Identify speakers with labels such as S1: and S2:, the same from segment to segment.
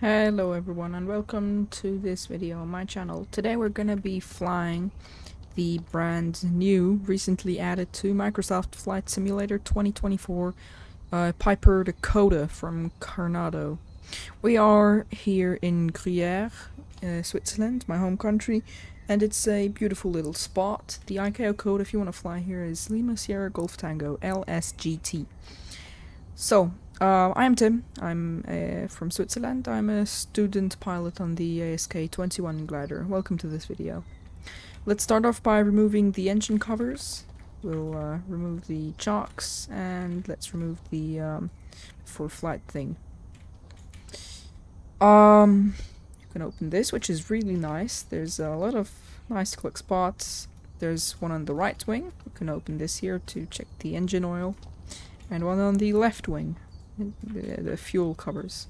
S1: Hello everyone and welcome to this video on my channel. Today we're gonna be flying the brand new, recently added to Microsoft Flight Simulator 2024 Piper Dakota from Coronado. We are here in Gruyere, Switzerland, my home country, and it's a beautiful little spot. The ICAO code if you want to fly here is Lima Sierra Golf Tango LSGT. So, I am Tim. I'm from Switzerland. I'm a student pilot on the ASK-21 glider. Welcome to this video. Let's start off by removing the engine covers. We'll remove the chocks and let's remove the for flight thing. You can open this, which is really nice. There's a lot of nice quick spots. There's one on the right wing. You can open this here to check the engine oil. And one on the left wing, the fuel covers.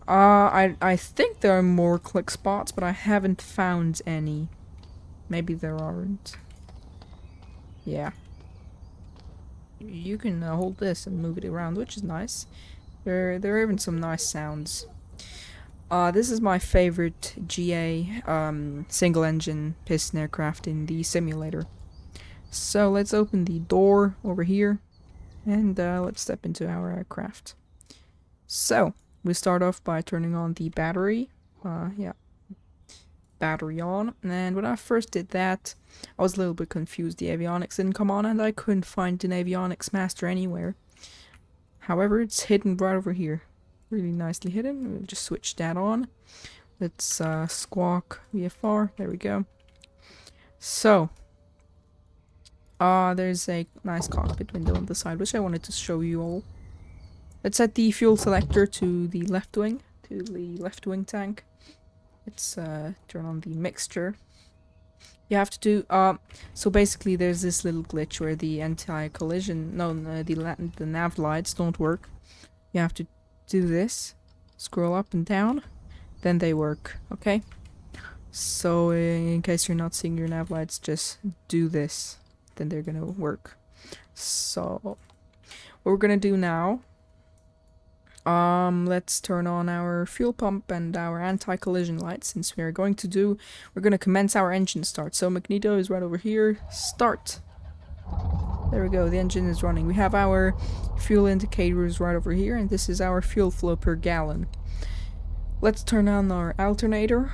S1: I think there are more click spots, but I haven't found any. Maybe there aren't. Yeah. You can hold this and move it around, which is nice. There are even some nice sounds. This is my favorite GA single engine piston aircraft in the simulator. So let's open the door over here. And let's step into our aircraft. So, we start off by turning on the battery. Battery on. And when I first did that, I was a little bit confused. The avionics didn't come on and I couldn't find an avionics master anywhere. However, it's hidden right over here. Really nicely hidden. We'll just switch that on. Let's squawk VFR. There we go. So, there's a nice cockpit window on the side, which I wanted to show you all. Let's set the fuel selector to the left wing, tank. Let's turn on the mixture. You have to do, so basically there's this little glitch where the anti-collision, the nav lights don't work. You have to do this, scroll up and down, then they work, okay? So in case you're not seeing your nav lights, just do this. Then they're gonna work. So what we're gonna do now, let's turn on our fuel pump and our anti-collision lights, since we're gonna commence our engine start. So magneto is right over here. Start. There we go, the engine is running. We have our fuel indicators right over here, and this is our fuel flow per gallon. Let's turn on our alternator.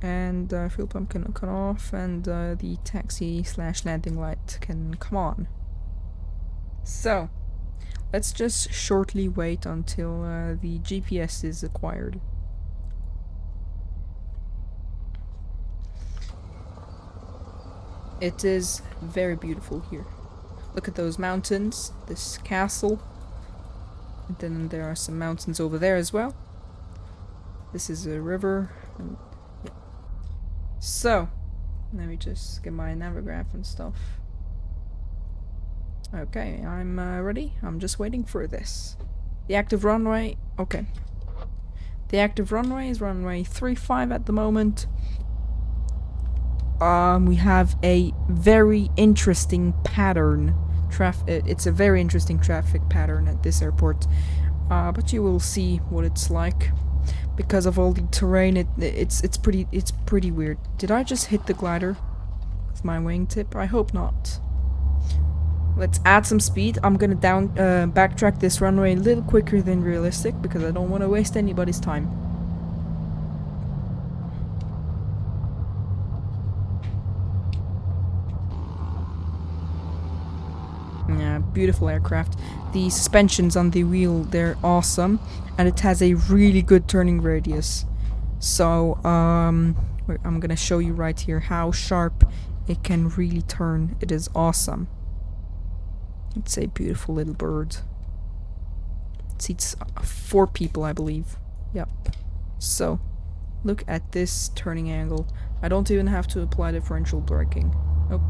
S1: And fuel pump can come off, and the taxi/landing light can come on. So, let's just shortly wait until the GPS is acquired. It is very beautiful here. Look at those mountains, this castle, and then there are some mountains over there as well. This is a river. And so, let me just get my navigraph and stuff. Okay, I'm ready. I'm just waiting for this. The active runway, okay. The active runway is runway 35 at the moment. We have a very interesting pattern. It's a very interesting traffic pattern at this airport. But you will see what it's like. Because of all the terrain, it's pretty weird. Did I just hit the glider with my wingtip? I hope not. Let's add some speed. I'm gonna backtrack this runway a little quicker than realistic because I don't want to waste anybody's time. Yeah, beautiful aircraft. The suspensions on the wheel, they're awesome, and it has a really good turning radius. So, I'm gonna show you right here how sharp it can really turn. It is awesome. It's a beautiful little bird. It seats 4 people, I believe. Yep. So, look at this turning angle. I don't even have to apply differential braking. Nope.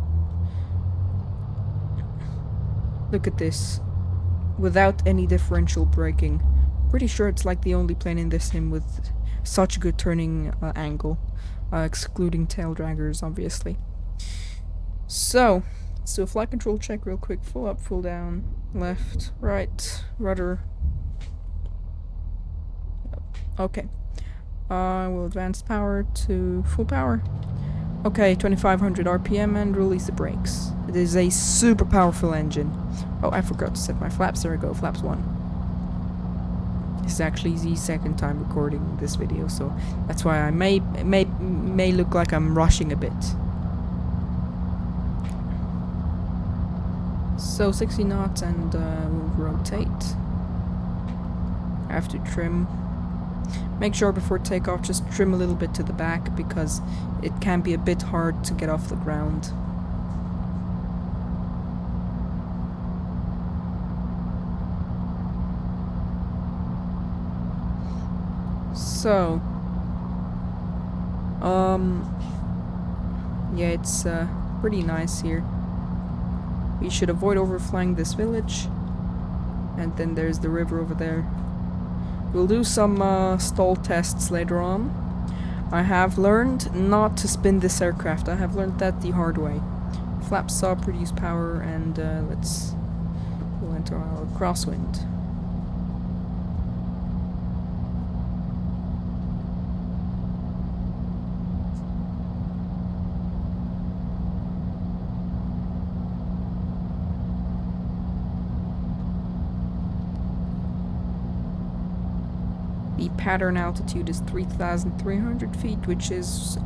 S1: Look at this. Without any differential braking. Pretty sure it's like the only plane in this sim with such a good turning angle. Excluding tail draggers, obviously. So, let's do a flight control check real quick. Full up, full down, left, right, rudder. Okay. We'll advance power to full power. Okay, 2500 RPM and release the brakes. It is a super powerful engine. Oh, I forgot to set my flaps. There we go, flaps 1. This is actually the second time recording this video, so that's why I may look like I'm rushing a bit. So 60 knots and we'll rotate. I have to trim. Make sure before takeoff just trim a little bit to the back because it can be a bit hard to get off the ground. So, yeah, it's pretty nice here. We should avoid overflying this village. And then there's the river over there. We'll do some stall tests later on. I have learned not to spin this aircraft. I have learned that the hard way. Flaps up, produce power, and we'll enter our crosswind. The pattern altitude is 3,300 feet, which is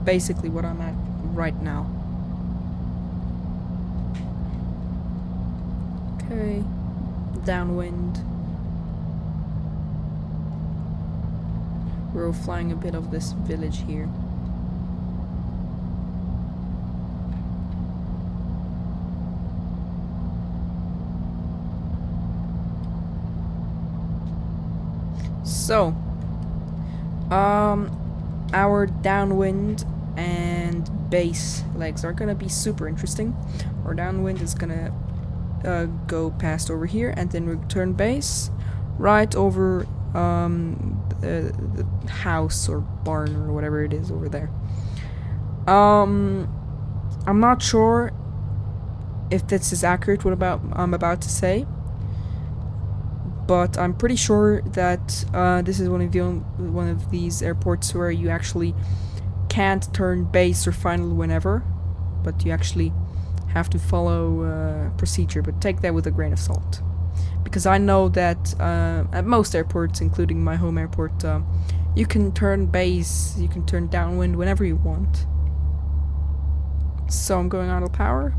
S1: basically what I'm at right now. Okay, downwind. We're flying a bit of this village here. So, our downwind and base legs are gonna be super interesting. Our downwind is gonna go past over here and then return base right over the house or barn or whatever it is over there. I'm not sure if this is accurate what I'm about to say, but I'm pretty sure that this is one of these airports where you actually can't turn base or final whenever, but you actually have to follow procedure. But take that with a grain of salt, because I know that at most airports, including my home airport, you can turn base, you can turn downwind whenever you want. So I'm going idle power.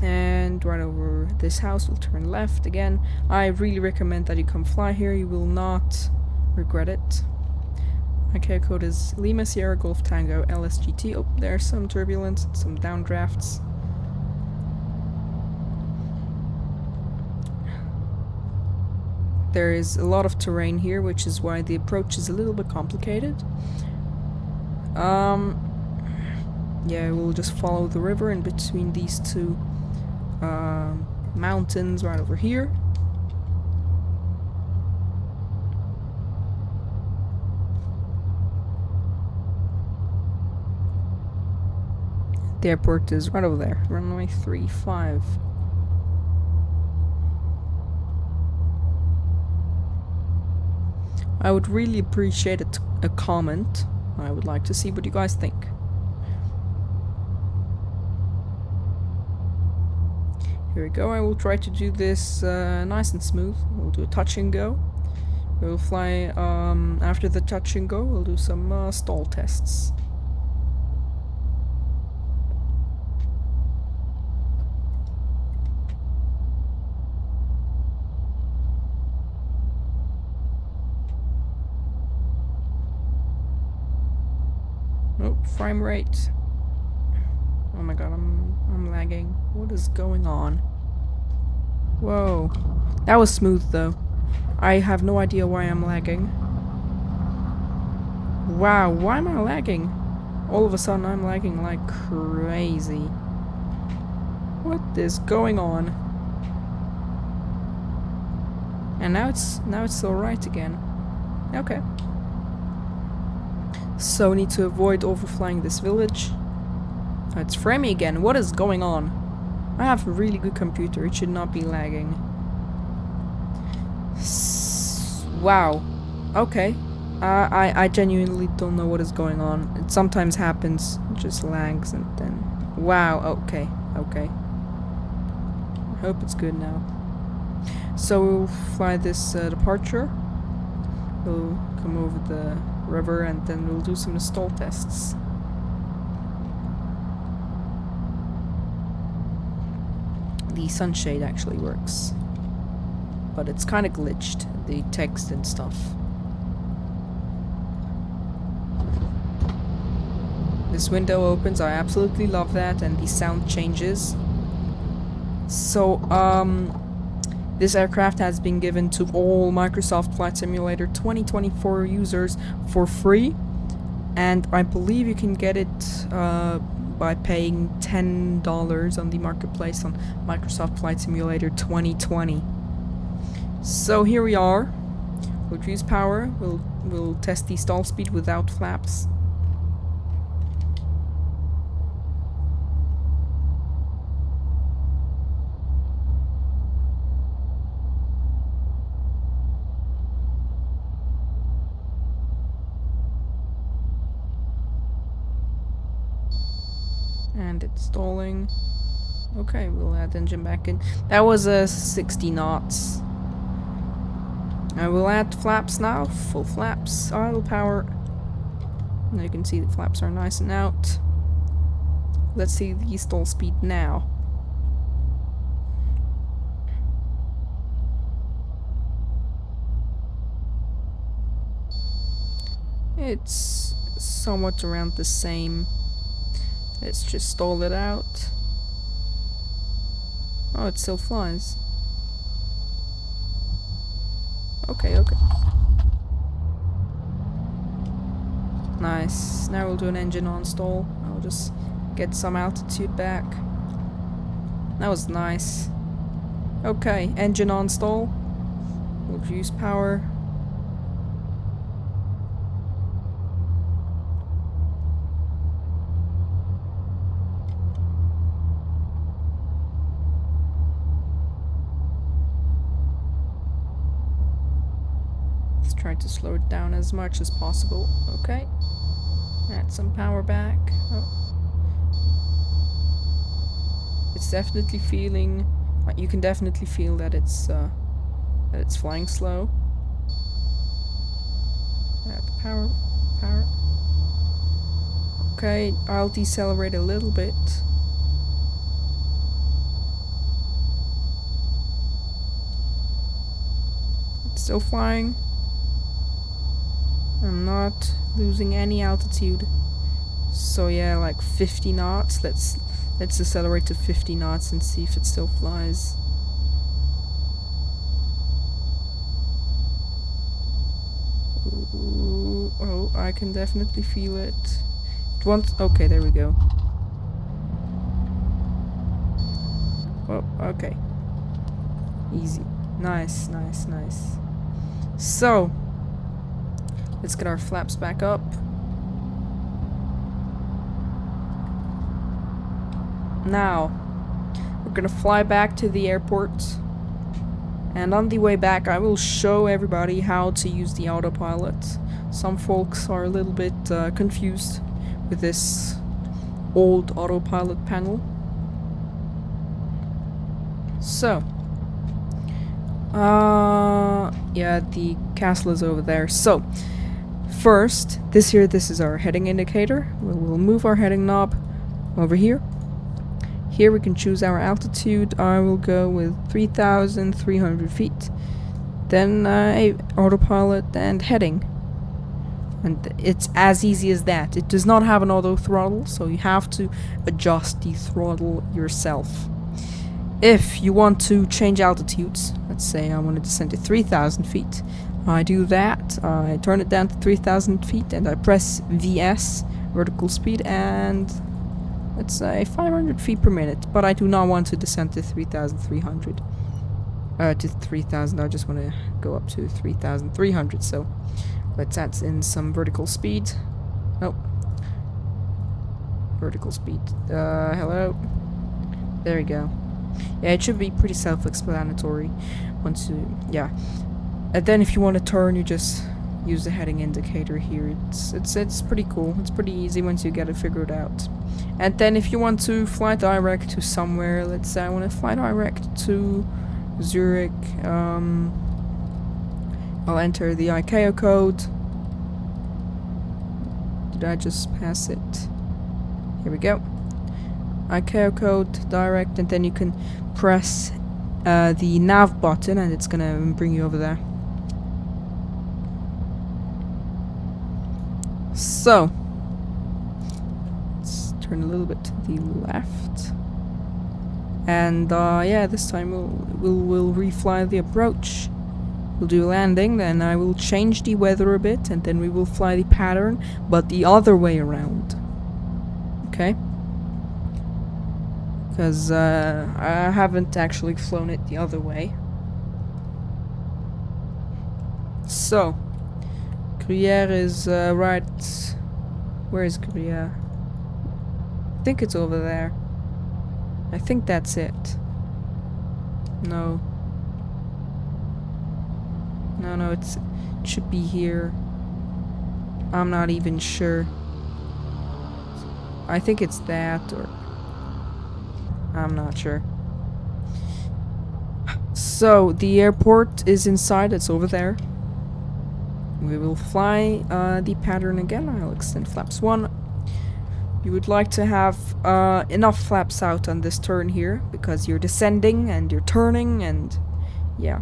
S1: And right over this house we'll turn left again. I really recommend that you come fly here, you will not regret it. Okay, code is Lima Sierra Golf Tango LSGT. Oh, there's some turbulence, some downdrafts. There is a lot of terrain here, which is why the approach is a little bit complicated. Yeah, we'll just follow the river in between these two mountains right over here. The airport is right over there, runway 35. I would really appreciate a comment. I would like to see what you guys think. Here we go. I will try to do this nice and smooth. We'll do a touch and go. We'll fly after the touch and go. We'll do some stall tests. Oh, frame rate. Oh my god, I'm lagging. What is going on? Whoa. That was smooth though. I have no idea why I'm lagging. Wow, why am I lagging? All of a sudden I'm lagging like crazy. What is going on? And now it's alright again. Okay. So we need to avoid overflying this village. Oh, it's framing again. What is going on? I have a really good computer. It should not be lagging. Wow. Okay. I genuinely don't know what is going on. It sometimes happens, it just lags and then... Wow, okay, okay. I hope it's good now. So we'll fly this departure. We'll come over the river and then we'll do some install tests. The sunshade actually works. But it's kind of glitched, the text and stuff. This window opens, I absolutely love that, and the sound changes. So, this aircraft has been given to all Microsoft Flight Simulator 2024 users for free, and I believe you can get it by paying $10 on the marketplace on Microsoft Flight Simulator 2020. So here we are. We'll use power. We'll test the stall speed without flaps. And it's stalling. Okay, we'll add engine back in. That was 60 knots. I will add flaps now. Full flaps. Idle power. Now you can see the flaps are nice and out. Let's see the stall speed now. It's somewhat around the same. Let's just stall it out. Oh, it still flies. Okay, okay. Nice. Now we'll do an engine on stall. I'll just get some altitude back. That was nice. Okay, engine on stall. We'll use power. Try to slow it down as much as possible. Okay. Add some power back. Oh. It's definitely feeling... You can definitely feel that it's flying slow. Add power. Power. Okay, I'll decelerate a little bit. It's still flying. I'm not losing any altitude. So yeah, like 50 knots. Let's accelerate to 50 knots and see if it still flies. Ooh, oh, I can definitely feel it. It wants... Okay, there we go. Oh, okay. Easy. Nice, nice, nice. So... let's get our flaps back up. Now, we're gonna fly back to the airport. And on the way back, I will show everybody how to use the autopilot. Some folks are a little bit confused with this old autopilot panel. So, yeah, the castle is over there. So, first, this is our heading indicator. We'll move our heading knob over here. Here we can choose our altitude. I will go with 3,300 feet. Then autopilot and heading. And it's as easy as that. It does not have an auto throttle, so you have to adjust the throttle yourself. If you want to change altitudes, let's say I want to descend to 3,000 feet. I do that, I turn it down to 3,000 feet and I press VS, vertical speed, and let's say 500 feet per minute, but I do not want to descend to 3,300. To 3,000, I just want to go up to 3,300, so let's add in some vertical speed. Oh. Vertical speed. Hello? There we go. Yeah, it should be pretty self-explanatory once you... yeah. And then if you want to turn, you just use the heading indicator here. It's pretty cool. It's pretty easy once you get it figured out. And then if you want to fly direct to somewhere, let's say I want to fly direct to Zurich, I'll enter the ICAO code. Did I just pass it? Here we go. ICAO code direct, and then you can press the nav button and it's gonna bring you over there. So let's turn a little bit to the left, and yeah, this time we'll refly the approach. We'll do a landing, then I will change the weather a bit, and then we will fly the pattern, but the other way around. Okay? Because I haven't actually flown it the other way. So, Gruyere is right... Where is Gruyere? I think it's over there. I think that's it. No. No, it should be here. I'm not even sure. I think it's that, or... I'm not sure. So, the airport is inside, it's over there. We will fly the pattern again. I'll extend flaps 1. You would like to have enough flaps out on this turn here, because you're descending and you're turning, and yeah.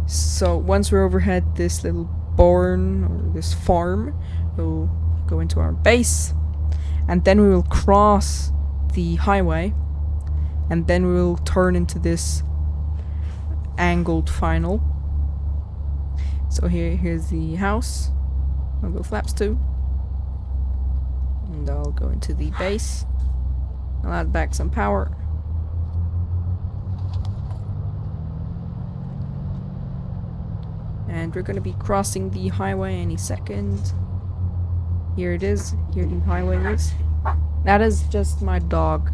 S1: So once we're overhead this little barn or this farm, we'll go into our base, and then we will cross the highway, and then we will turn into this angled final. So here's the house. I'll go flaps 2, and I'll go into the base. I'll add back some power. And we're gonna be crossing the highway any second. Here it is. Here the highway is. That is just my dog.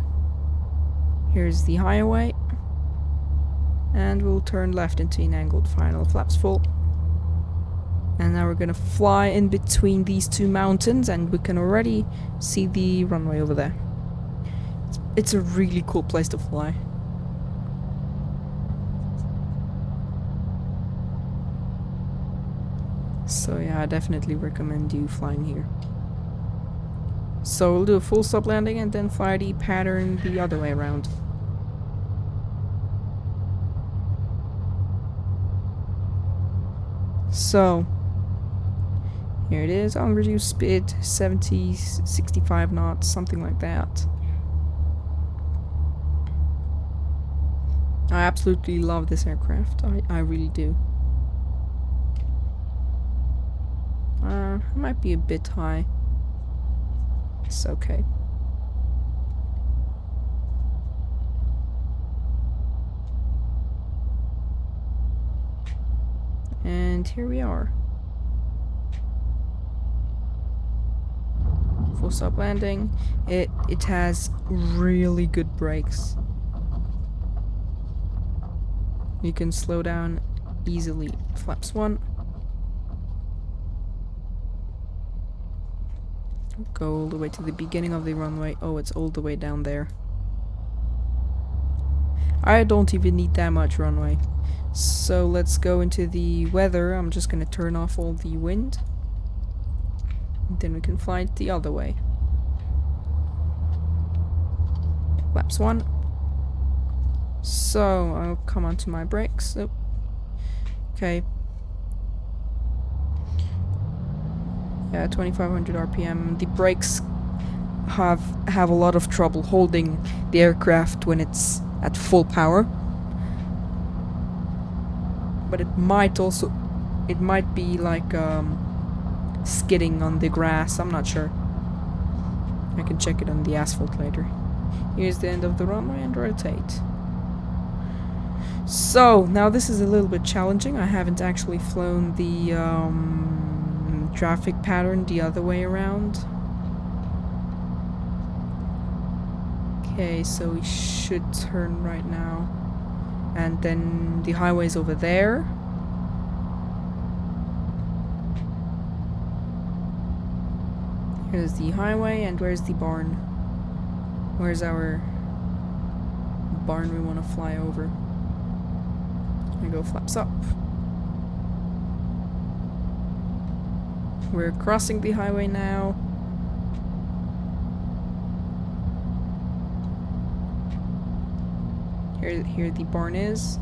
S1: Here's the highway. And we'll turn left into an angled final. Flaps full. And now we're gonna fly in between these two mountains, and we can already see the runway over there. It's a really cool place to fly. So yeah, I definitely recommend you flying here. So we'll do a full stop landing and then fly the pattern the other way around. So here it is. I'll reduce speed 70, 65 knots, something like that. I absolutely love this aircraft. I really do. It might be a bit high. It's okay. And here we are. Full stop landing. It has really good brakes. You can slow down easily. Flaps 1. Go all the way to the beginning of the runway. Oh, it's all the way down there. I don't even need that much runway. So let's go into the weather. I'm just gonna turn off all the wind. Then we can fly it the other way. Flaps 1. So I'll come onto my brakes. Oh. Okay. Yeah, 2500 RPM. The brakes have a lot of trouble holding the aircraft when it's at full power. But it might be like skidding on the grass. I'm not sure. I can check it on the asphalt later. Here's the end of the runway and rotate. So now this is a little bit challenging. I haven't actually flown the traffic pattern the other way around. Okay, so we should turn right now, and then the highway's over there. Here's the highway, and where's the barn? Where's our barn we want to fly over? I go flaps up. We're crossing the highway now. Here the barn is.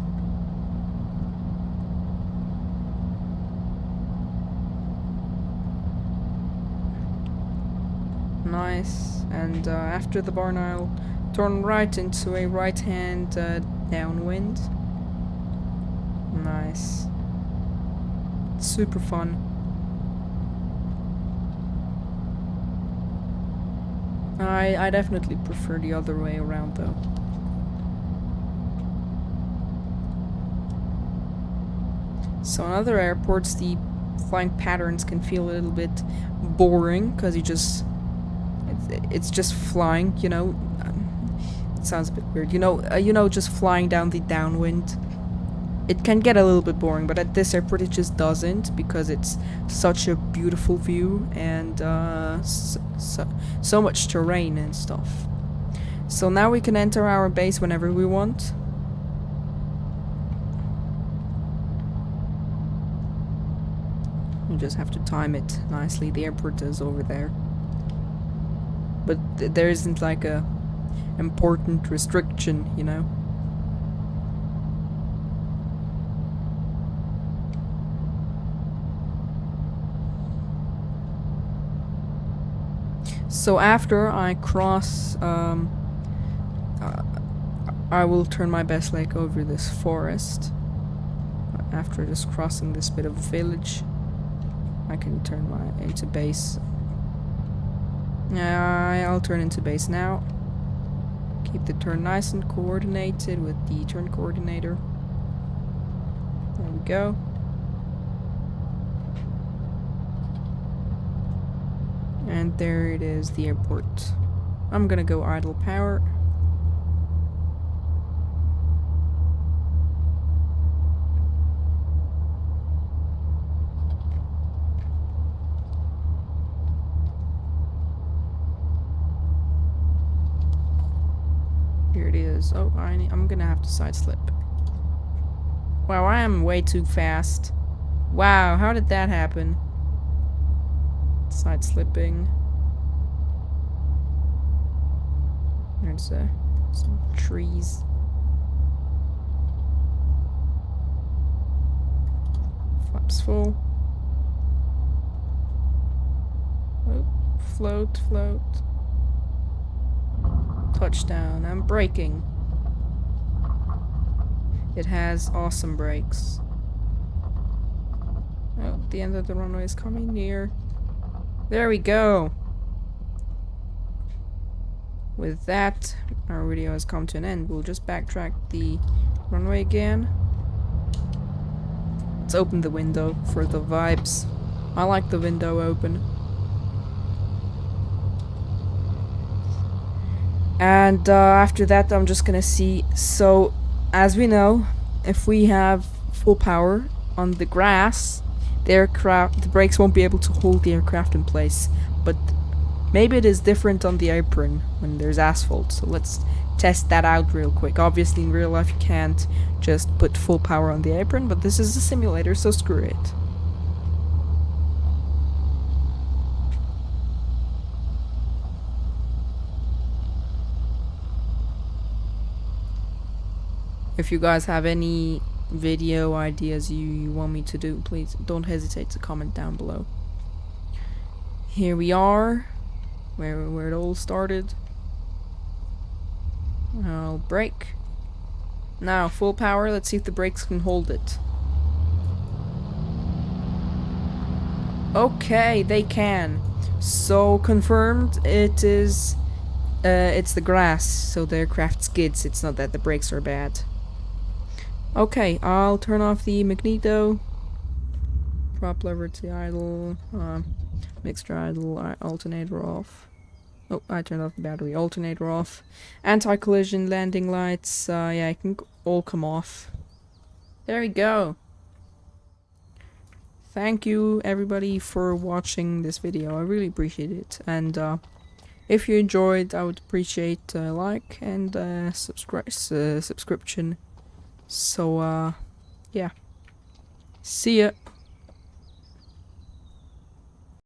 S1: Nice. And after the barn I'll turn right into a right-hand downwind. Nice. Super fun. I definitely prefer the other way around though. So in other airports the flying patterns can feel a little bit boring because it's just flying, you know. It sounds a bit weird, you know, just flying down the downwind. It can get a little bit boring, but at this airport it just doesn't, because it's such a beautiful view and so much terrain and stuff. So now we can enter our base whenever we want. You just have to time it nicely. The airport is over there. But there isn't like a important restriction, you know. So after I cross, I will turn my best leg over this forest. After just crossing this bit of village, I can turn into base. I'll turn into base now. Keep the turn nice and coordinated with the turn coordinator. There we go. And there it is, the airport. I'm gonna go idle power. Here it is. Oh, I'm gonna have to side slip. Wow, I am way too fast. Wow, how did that happen? Side slipping. There's some trees. Flaps full. Oh, float, float. Touchdown. I'm braking. It has awesome brakes. Oh, the end of the runway is coming near. There we go. With that, our video has come to an end. We'll just backtrack the runway again. Let's open the window for the vibes. I like the window open. And after that, I'm just gonna see. So, as we know, if we have full power on the grass, the brakes won't be able to hold the aircraft in place. But maybe it is different on the apron when there's asphalt. So let's test that out real quick. Obviously, in real life, you can't just put full power on the apron, but this is a simulator, so screw it. If you guys have any video ideas you want me to do, please don't hesitate to comment down below. Here we are, where it all started. I'll brake. Now, full power, let's see if the brakes can hold it. Okay, they can. So, confirmed, it's the grass, so the aircraft skids. It's not that the brakes are bad. Okay, I'll turn off the magneto. Prop lever to idle. Mixture idle. Alternator off. Oh, I turned off the battery. Alternator off. Anti-collision landing lights. Yeah, it can all come off. There we go. thank you everybody for watching this video. I really appreciate it. And if you enjoyed, I would appreciate a like and subscription. So yeah, see ya.